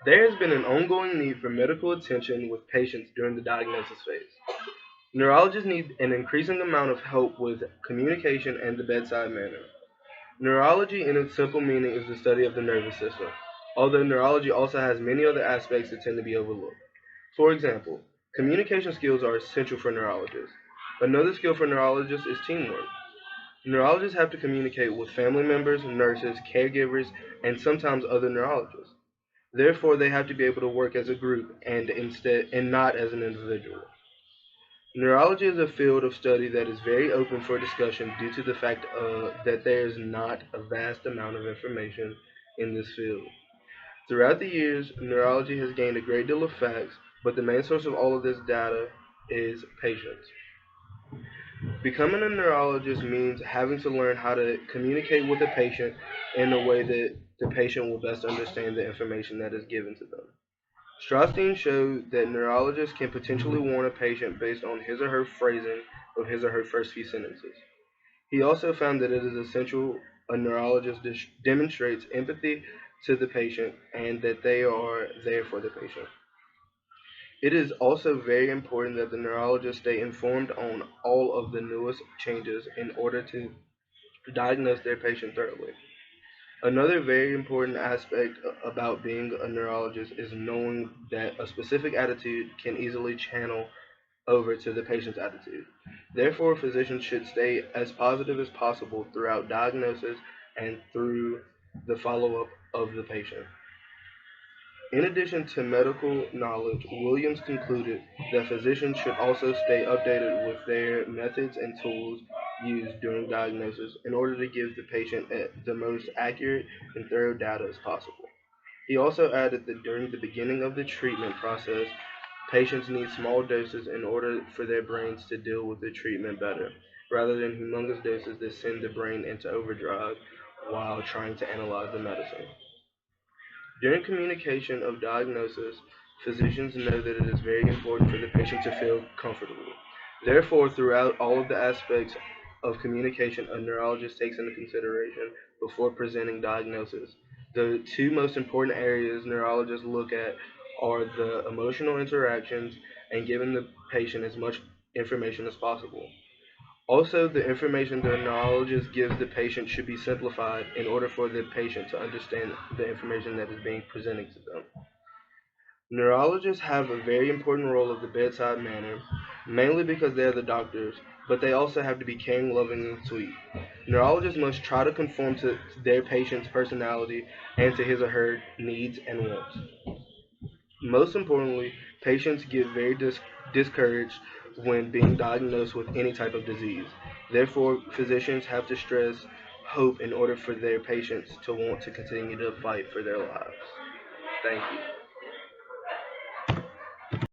There has been an ongoing need for medical attention with patients during the diagnosis phase. Neurologists need an increasing amount of help with communication and the bedside manner. Neurology, in its simple meaning, is the study of the nervous system, although neurology also has many other aspects that tend to be overlooked. For example, communication skills are essential for neurologists. Another skill for neurologists is teamwork. Neurologists have to communicate with family members, nurses, caregivers, and sometimes other neurologists. Therefore, they have to be able to work as a group and not as an individual. Neurology is a field of study that is very open for discussion due to the fact that there is not a vast amount of information in this field. Throughout the years, neurology has gained a great deal of facts, but the main source of all of this data is patients. Becoming a neurologist means having to learn how to communicate with the patient in a way that the patient will best understand the information that is given to them. Straustein showed that neurologists can potentially warn a patient based on his or her phrasing of his or her first few sentences. He also found that it is essential a neurologist demonstrates empathy to the patient and that they are there for the patient. It is also very important that the neurologist stay informed on all of the newest changes in order to diagnose their patient thoroughly. Another very important aspect about being a neurologist is knowing that a specific attitude can easily channel over to the patient's attitude. Therefore, physicians should stay as positive as possible throughout diagnosis and through the follow up of the patient. In addition to medical knowledge, Williams concluded that physicians should also stay updated with their methods and tools used during diagnosis in order to give the patient the most accurate and thorough data as possible. He also added that during the beginning of the treatment process, patients need small doses in order for their brains to deal with the treatment better, rather than humongous doses that send the brain into overdrive while trying to analyze the medicine. During communication of diagnosis, physicians know that it is very important for the patient to feel comfortable. Therefore, throughout all of the aspects of communication, a neurologist takes into consideration before presenting diagnosis. The two most important areas neurologists look at are the emotional interactions and giving the patient as much information as possible. Also, the information the neurologist gives the patient should be simplified in order for the patient to understand the information that is being presented to them. Neurologists have a very important role of the bedside manner, mainly because they are the doctors, but they also have to be caring, loving, and sweet. Neurologists must try to conform to their patient's personality and to his or her needs and wants. Most importantly, patients get very discouraged when being diagnosed with any type of disease. Therefore, physicians have to stress hope in order for their patients to want to continue to fight for their lives. Thank you.